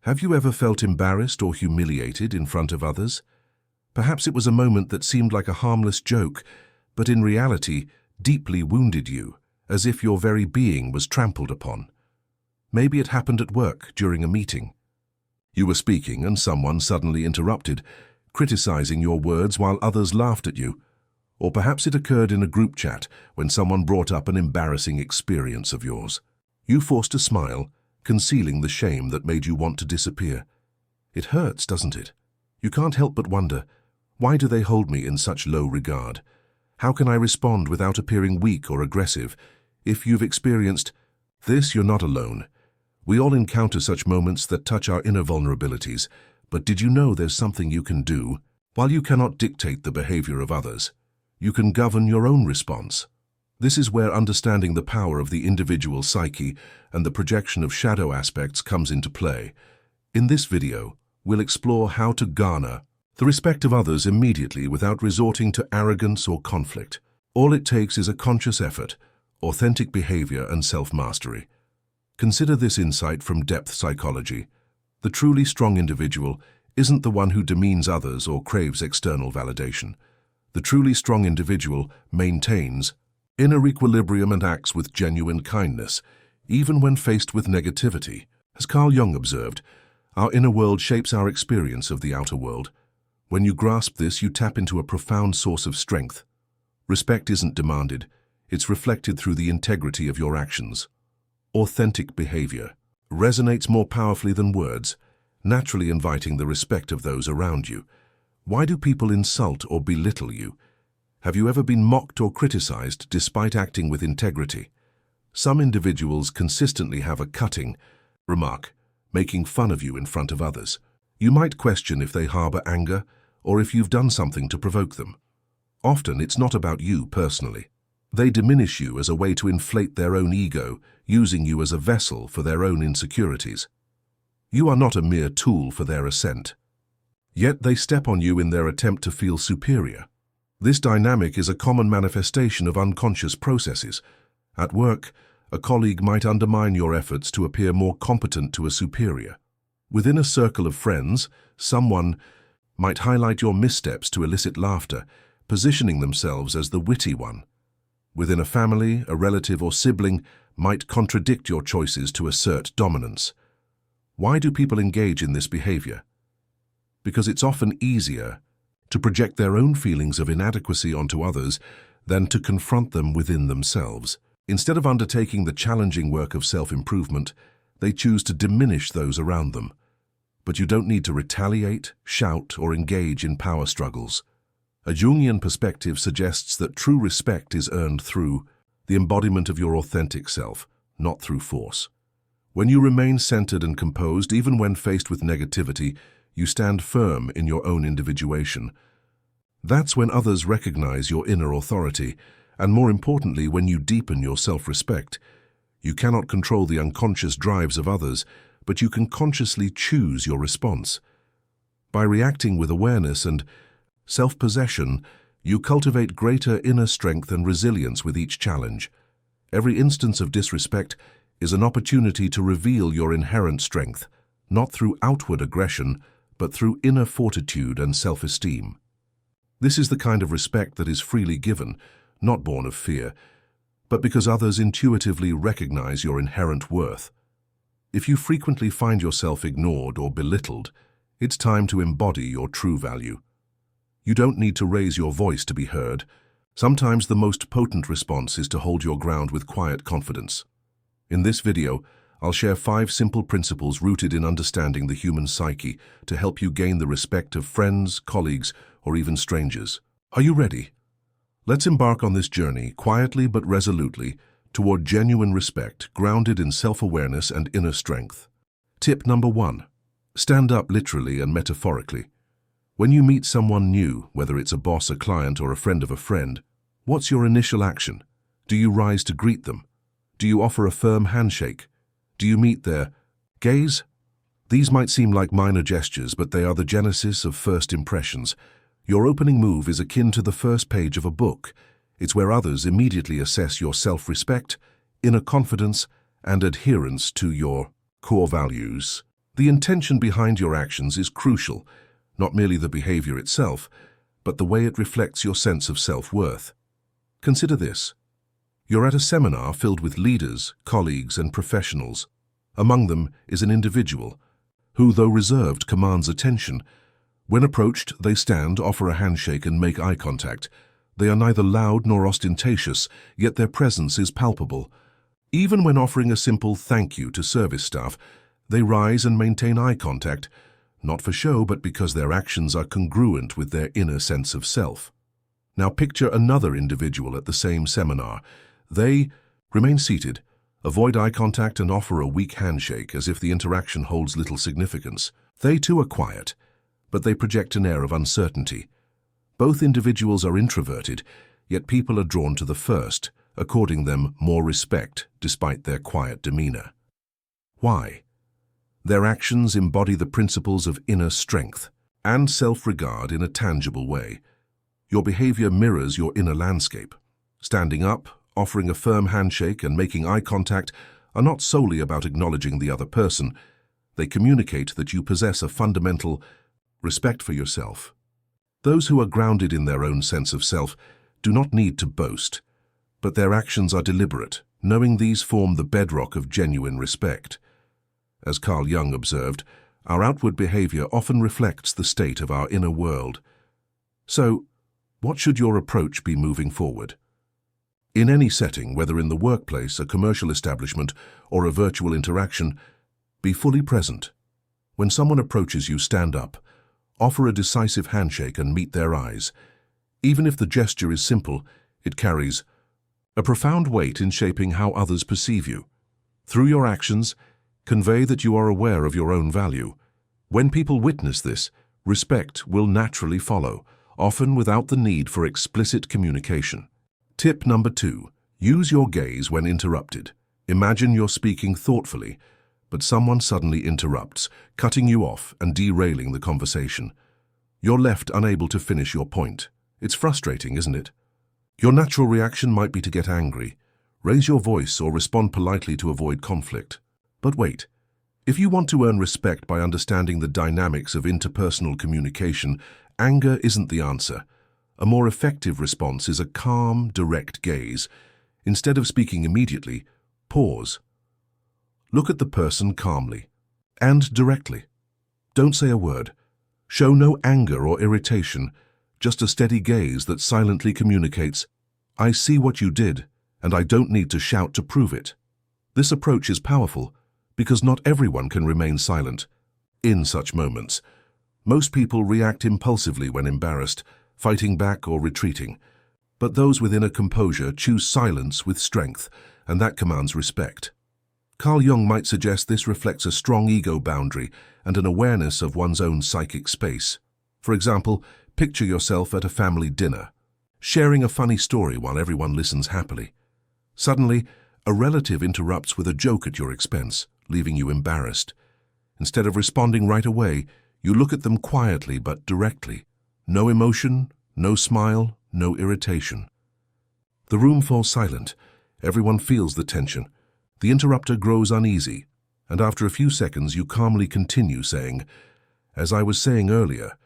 Have you ever felt embarrassed or humiliated in front of others? Perhaps it was a moment that seemed like a harmless joke, but in reality deeply wounded you, as if your very being was trampled upon. Maybe it happened at work during a meeting. You were speaking and someone suddenly interrupted, criticizing your words while others laughed at you. Or perhaps it occurred in a group chat when someone brought up an embarrassing experience of yours. You forced a smile, concealing the shame that made you want to disappear. It hurts, doesn't it? You can't help but wonder, why do they hold me in such low regard? How can I respond without appearing weak or aggressive? If you've experienced this, you're not alone. We all encounter such moments that touch our inner vulnerabilities, but did you know there's something you can do? While you cannot dictate the behavior of others, you can govern your own response. This is where understanding the power of the individual psyche and the projection of shadow aspects comes into play. In this video, we'll explore how to garner the respect of others immediately without resorting to arrogance or conflict. All it takes is a conscious effort, authentic behavior, and self-mastery. Consider this insight from depth psychology. The truly strong individual isn't the one who demeans others or craves external validation. The truly strong individual maintains inner equilibrium and acts with genuine kindness, even when faced with negativity. As Carl Jung observed, our inner world shapes our experience of the outer world. When you grasp this, you tap into a profound source of strength. Respect isn't demanded, it's reflected through the integrity of your actions. Authentic behavior resonates more powerfully than words, naturally inviting the respect of those around you. Why do people insult or belittle you? Have you ever been mocked or criticized despite acting with integrity? Some individuals consistently have a cutting remark, making fun of you in front of others. You might question if they harbor anger or if you've done something to provoke them. Often it's not about you personally. They diminish you as a way to inflate their own ego, using you as a vessel for their own insecurities. You are not a mere tool for their ascent. Yet they step on you in their attempt to feel superior. This dynamic is a common manifestation of unconscious processes. At work, a colleague might undermine your efforts to appear more competent to a superior. Within a circle of friends, someone might highlight your missteps to elicit laughter, positioning themselves as the witty one. Within a family, a relative or sibling might contradict your choices to assert dominance. Why do people engage in this behavior? Because it's often easier to project their own feelings of inadequacy onto others than to confront them within themselves. Instead of undertaking the challenging work of self-improvement, they choose to diminish those around them. But you don't need to retaliate, shout, or engage in power struggles. A Jungian perspective suggests that true respect is earned through the embodiment of your authentic self, not through force. When you remain centered and composed, even when faced with negativity, you stand firm in your own individuation. That's when others recognize your inner authority, and more importantly, when you deepen your self-respect. You cannot control the unconscious drives of others, but you can consciously choose your response. By reacting with awareness and self-possession, you cultivate greater inner strength and resilience with each challenge. Every instance of disrespect is an opportunity to reveal your inherent strength, not through outward aggression, but through inner fortitude and self-esteem. This is the kind of respect that is freely given, not born of fear, but because others intuitively recognize your inherent worth. If you frequently find yourself ignored or belittled, it's time to embody your true value. You don't need to raise your voice to be heard. Sometimes the most potent response is to hold your ground with quiet confidence. In this video, I'll share 5 simple principles rooted in understanding the human psyche to help you gain the respect of friends, colleagues, or even strangers. Are you ready? Let's embark on this journey, quietly but resolutely, toward genuine respect, grounded in self-awareness and inner strength. Tip number 1. Stand up literally and metaphorically. When you meet someone new, whether it's a boss, a client, or a friend of a friend, what's your initial action? Do you rise to greet them? Do you offer a firm handshake? Do you meet their gaze? These might seem like minor gestures, but they are the genesis of first impressions. Your opening move is akin to the first page of a book. It's where others immediately assess your self-respect, inner confidence, and adherence to your core values. The intention behind your actions is crucial, not merely the behavior itself, but the way it reflects your sense of self-worth. Consider this. You're at a seminar filled with leaders, colleagues, and professionals. Among them is an individual who, though reserved, commands attention. When approached, they stand, offer a handshake, and make eye contact. They are neither loud nor ostentatious, yet their presence is palpable. Even when offering a simple thank you to service staff, they rise and maintain eye contact, not for show, but because their actions are congruent with their inner sense of self. Now picture another individual at the same seminar. They remain seated, avoid eye contact, and offer a weak handshake as if the interaction holds little significance. They too are quiet, but they project an air of uncertainty. Both individuals are introverted, yet people are drawn to the first, according them more respect despite their quiet demeanor. Why? Their actions embody the principles of inner strength and self-regard in a tangible way. Your behavior mirrors your inner landscape. Standing up, offering a firm handshake, and making eye contact are not solely about acknowledging the other person. They communicate that you possess a fundamental respect for yourself. Those who are grounded in their own sense of self do not need to boast, but their actions are deliberate, knowing these form the bedrock of genuine respect. As Carl Jung observed, our outward behavior often reflects the state of our inner world. So, what should your approach be moving forward? In any setting, whether in the workplace, a commercial establishment, or a virtual interaction, be fully present. When someone approaches you, stand up, offer a decisive handshake, and meet their eyes. Even if the gesture is simple, it carries a profound weight in shaping how others perceive you. Through your actions, convey that you are aware of your own value. When people witness this, respect will naturally follow, often without the need for explicit communication. Tip number 2. Use your gaze when interrupted. Imagine you're speaking thoughtfully, but someone suddenly interrupts, cutting you off and derailing the conversation. You're left unable to finish your point. It's frustrating, isn't it? Your natural reaction might be to get angry, raise your voice, or respond politely to avoid conflict. But wait. If you want to earn respect by understanding the dynamics of interpersonal communication, anger isn't the answer. A more effective response is a calm, direct gaze. Instead of speaking immediately, pause. Look at the person calmly and directly. Don't say a word. Show no anger or irritation, just a steady gaze that silently communicates, "I see what you did, and I don't need to shout to prove it." This approach is powerful because not everyone can remain silent. In such moments, most people react impulsively when embarrassed, fighting back or retreating. But those with inner composure choose silence with strength, and that commands respect. Carl Jung might suggest this reflects a strong ego boundary and an awareness of one's own psychic space. For example, picture yourself at a family dinner, sharing a funny story while everyone listens happily. Suddenly, a relative interrupts with a joke at your expense, leaving you embarrassed. Instead of responding right away, you look at them quietly but directly. No emotion, no smile, no irritation. The room falls silent. Everyone feels the tension. The interrupter grows uneasy, and after a few seconds you calmly continue saying, "As I was saying earlier,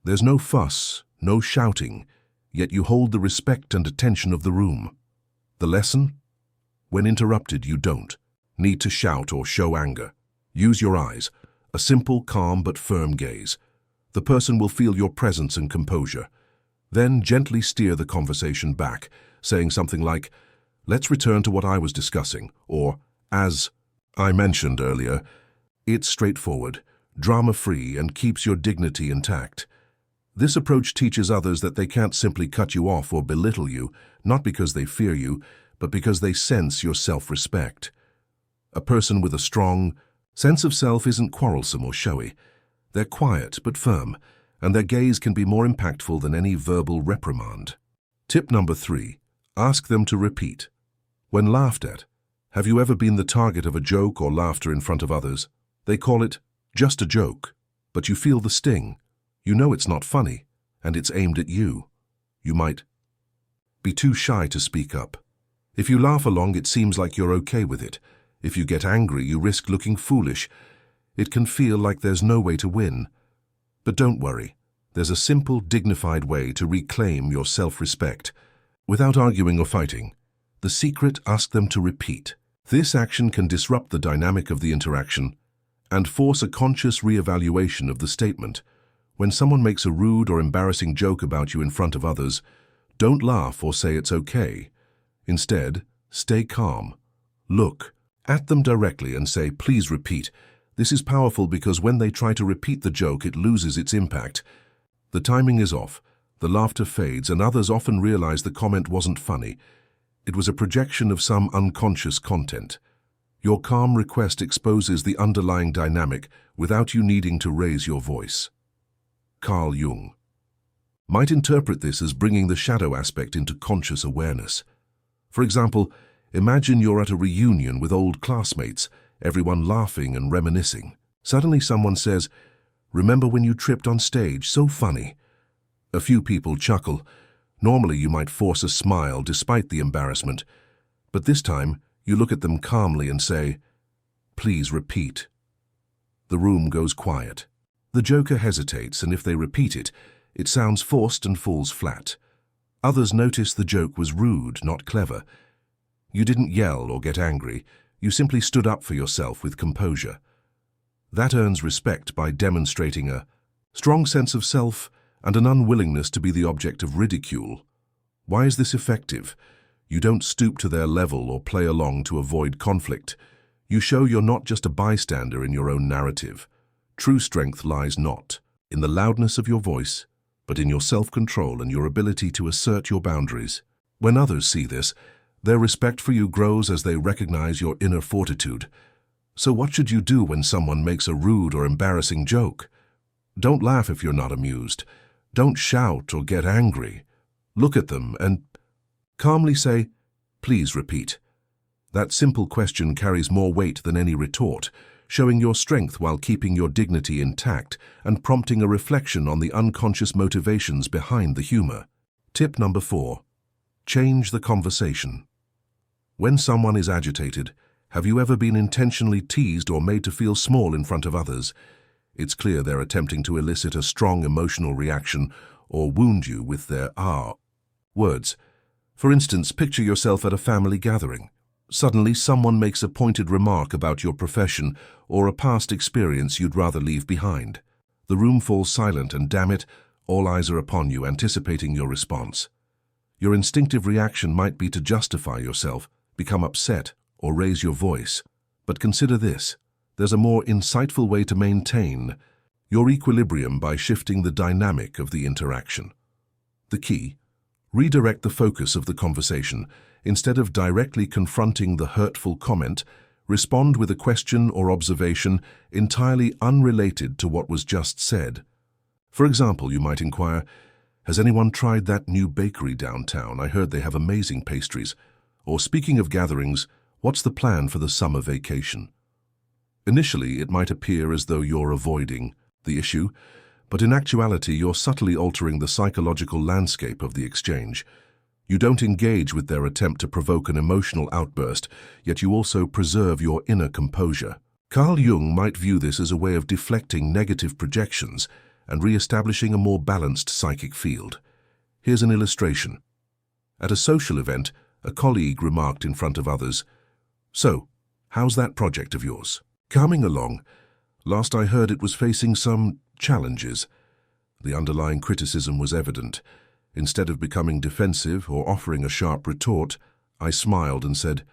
there's no fuss, no shouting, yet you hold the respect and attention of the room." The lesson? When interrupted, you don't need to shout or show anger. Use your eyes, a simple, calm but firm gaze. The person will feel your presence and composure. Then gently steer the conversation back, saying something like, "Let's return to what I was discussing," or, "As I mentioned earlier." It's straightforward, drama-free, and keeps your dignity intact. This approach teaches others that they can't simply cut you off or belittle you, not because they fear you, but because they sense your self-respect. A person with a strong sense of self isn't quarrelsome or showy. They're quiet but firm, and their gaze can be more impactful than any verbal reprimand. Tip number 3. Ask them to repeat. When laughed at, have you ever been the target of a joke or laughter in front of others? They call it just a joke, but you feel the sting. You know it's not funny, and it's aimed at you. You might be too shy to speak up. If you laugh along, it seems like you're okay with it. If you get angry, you risk looking foolish. It can feel like there's no way to win. But don't worry, there's a simple, dignified way to reclaim your self-respect. Without arguing or fighting, the secret: ask them to repeat. This action can disrupt the dynamic of the interaction and force a conscious re-evaluation of the statement. When someone makes a rude or embarrassing joke about you in front of others, don't laugh or say it's okay. Instead, stay calm. Look at them directly and say, "Please repeat." This is powerful because when they try to repeat the joke, it loses its impact. The timing is off, the laughter fades, and others often realize the comment wasn't funny. It was a projection of some unconscious content. Your calm request exposes the underlying dynamic without you needing to raise your voice. Carl Jung might interpret this as bringing the shadow aspect into conscious awareness. For example, imagine you're at a reunion with old classmates, everyone laughing and reminiscing. Suddenly someone says, "Remember when you tripped on stage? So funny." A few people chuckle. Normally you might force a smile despite the embarrassment, but this time you look at them calmly and say, "Please repeat." The room goes quiet. The joker hesitates, and if they repeat it, it sounds forced and falls flat. Others notice the joke was rude, not clever. You didn't yell or get angry. You simply stood up for yourself with composure. That earns respect by demonstrating a strong sense of self and an unwillingness to be the object of ridicule. Why is this effective? You don't stoop to their level or play along to avoid conflict. You show you're not just a bystander in your own narrative. True strength lies not in the loudness of your voice, but in your self-control and your ability to assert your boundaries. When others see this, their respect for you grows as they recognize your inner fortitude. So what should you do when someone makes a rude or embarrassing joke? Don't laugh if you're not amused. Don't shout or get angry. Look at them and calmly say, "Please repeat." That simple question carries more weight than any retort, showing your strength while keeping your dignity intact and prompting a reflection on the unconscious motivations behind the humor. Tip number 4. Change the conversation. When someone is agitated, have you ever been intentionally teased or made to feel small in front of others? It's clear they're attempting to elicit a strong emotional reaction or wound you with their words. For instance, picture yourself at a family gathering. Suddenly, someone makes a pointed remark about your profession or a past experience you'd rather leave behind. The room falls silent and, damn it, all eyes are upon you, anticipating your response. Your instinctive reaction might be to justify yourself, become upset, or raise your voice. But consider this. There's a more insightful way to maintain your equilibrium by shifting the dynamic of the interaction. The key: redirect the focus of the conversation. Instead of directly confronting the hurtful comment, respond with a question or observation entirely unrelated to what was just said. For example, you might inquire, "Has anyone tried that new bakery downtown? I heard they have amazing pastries." Or, "Speaking of gatherings, what's the plan for the summer vacation?" Initially, it might appear as though you're avoiding the issue, but in actuality, you're subtly altering the psychological landscape of the exchange. You don't engage with their attempt to provoke an emotional outburst, yet you also preserve your inner composure. Carl Jung might view this as a way of deflecting negative projections and re-establishing a more balanced psychic field. Here's an illustration. At a social event, a colleague remarked in front of others, "So, how's that project of yours? Coming along? Last I heard it was facing some challenges." The underlying criticism was evident. Instead of becoming defensive or offering a sharp retort, I smiled and said,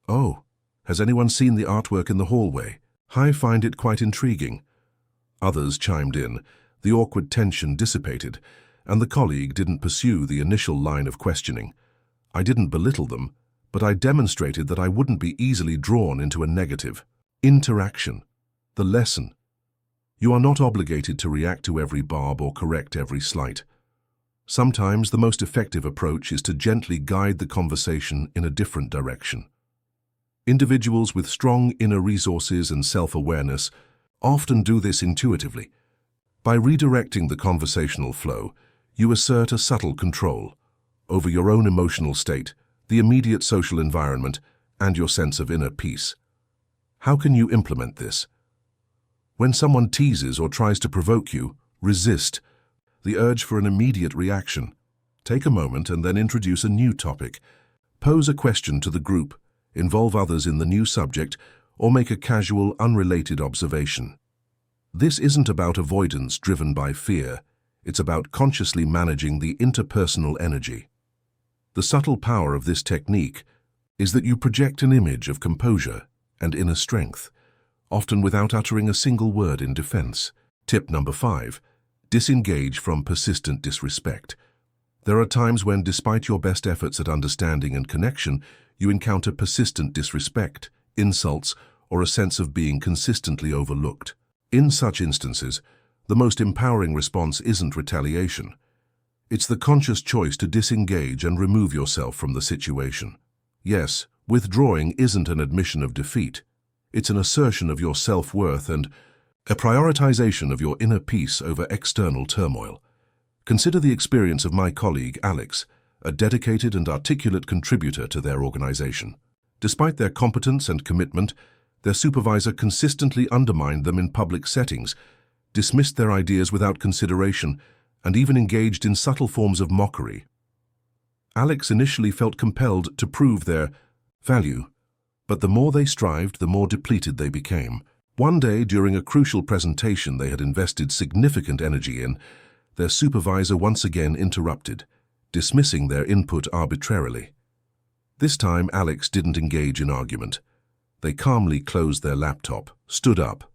"Oh, has anyone seen the artwork in the hallway? I find it quite intriguing." Others chimed in. The awkward tension dissipated, and the colleague didn't pursue the initial line of questioning. I didn't belittle them, but I demonstrated that I wouldn't be easily drawn into a negative. Interaction. The lesson. You are not obligated to react to every barb or correct every slight. Sometimes the most effective approach is to gently guide the conversation in a different direction. Individuals with strong inner resources and self-awareness often do this intuitively. By redirecting the conversational flow, you assert a subtle control over your own emotional state, the immediate social environment, and your sense of inner peace. How can you implement this? When someone teases or tries to provoke you, resist the urge for an immediate reaction. Take a moment and then introduce a new topic. Pose a question to the group, involve others in the new subject, or make a casual, unrelated observation. This isn't about avoidance driven by fear. It's about consciously managing the interpersonal energy. The subtle power of this technique is that you project an image of composure and inner strength, often without uttering a single word in defense. Tip number 5. Disengage from persistent disrespect. There are times when, despite your best efforts at understanding and connection, you encounter persistent disrespect, insults, or a sense of being consistently overlooked. In such instances, the most empowering response isn't retaliation. It's the conscious choice to disengage and remove yourself from the situation. Yes, withdrawing isn't an admission of defeat. It's an assertion of your self-worth and a prioritization of your inner peace over external turmoil. Consider the experience of my colleague, Alex, a dedicated and articulate contributor to their organization. Despite their competence and commitment, their supervisor consistently undermined them in public settings, dismissed their ideas without consideration, and even engaged in subtle forms of mockery. Alex initially felt compelled to prove their value, but the more they strived, the more depleted they became. One day, during a crucial presentation they had invested significant energy in, their supervisor once again interrupted, dismissing their input arbitrarily. This time, Alex didn't engage in argument. They calmly closed their laptop, stood up,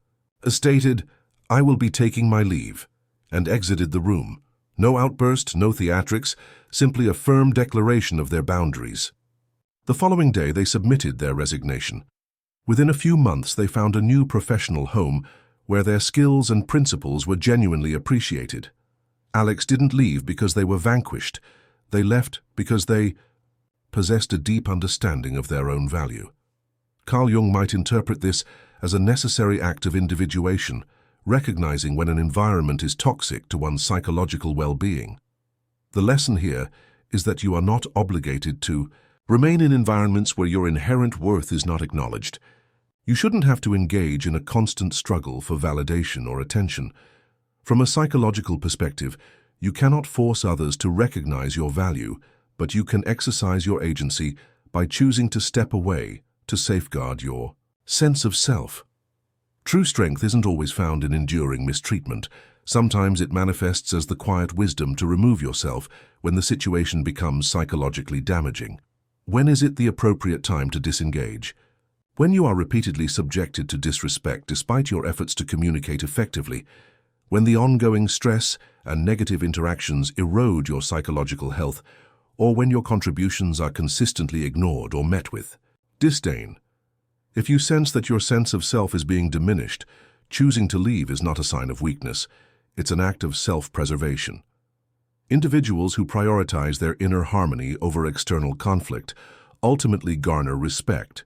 stated, "I will be taking my leave," and exited the room. No outburst, no theatrics, simply a firm declaration of their boundaries. The following day, they submitted their resignation. Within a few months, they found a new professional home where their skills and principles were genuinely appreciated. Alex didn't leave because they were vanquished. They left because they possessed a deep understanding of their own value. Carl Jung might interpret this as a necessary act of individuation, recognizing when an environment is toxic to one's psychological well-being. The lesson here is that you are not obligated to remain in environments where your inherent worth is not acknowledged. You shouldn't have to engage in a constant struggle for validation or attention. From a psychological perspective, you cannot force others to recognize your value, but you can exercise your agency by choosing to step away to safeguard your sense of self. True strength isn't always found in enduring mistreatment. Sometimes it manifests as the quiet wisdom to remove yourself when the situation becomes psychologically damaging. When is it the appropriate time to disengage? When you are repeatedly subjected to disrespect despite your efforts to communicate effectively, when the ongoing stress and negative interactions erode your psychological health, or when your contributions are consistently ignored or met with disdain. If you sense that your sense of self is being diminished, choosing to leave is not a sign of weakness. It's an act of self-preservation. Individuals who prioritize their inner harmony over external conflict ultimately garner respect,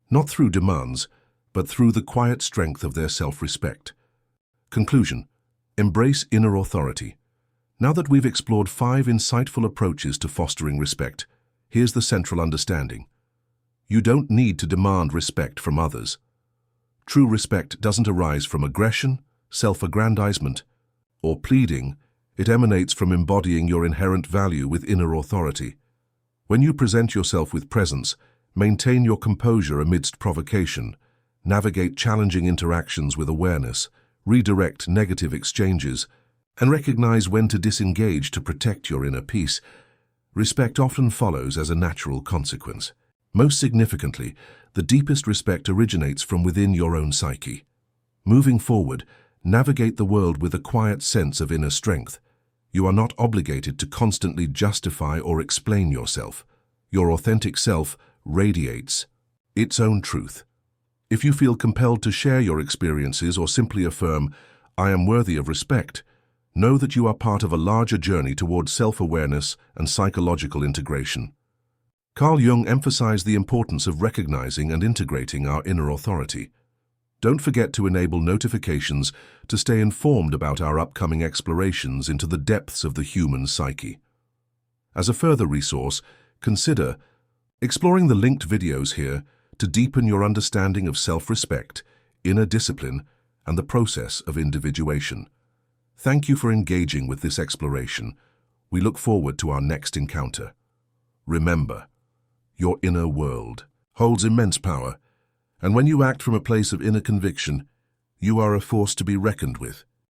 not through demands, but through the quiet strength of their self-respect. Conclusion: embrace inner authority. Now that we've explored 5 insightful approaches to fostering respect, here's the central understanding. You don't need to demand respect from others. True respect doesn't arise from aggression, self-aggrandizement, or pleading. It emanates from embodying your inherent value with inner authority. When you present yourself with presence, maintain your composure amidst provocation, navigate challenging interactions with awareness, redirect negative exchanges, and recognize when to disengage to protect your inner peace, respect often follows as a natural consequence. Most significantly, the deepest respect originates from within your own psyche. Moving forward, navigate the world with a quiet sense of inner strength. You are not obligated to constantly justify or explain yourself. Your authentic self radiates its own truth. If you feel compelled to share your experiences or simply affirm, "I am worthy of respect," know that you are part of a larger journey towards self-awareness and psychological integration. Carl Jung emphasized the importance of recognizing and integrating our inner authority. Don't forget to enable notifications to stay informed about our upcoming explorations into the depths of the human psyche. As a further resource, consider exploring the linked videos here to deepen your understanding of self-respect, inner discipline, and the process of individuation. Thank you for engaging with this exploration. We look forward to our next encounter. Remember, your inner world holds immense power, and when you act from a place of inner conviction, you are a force to be reckoned with.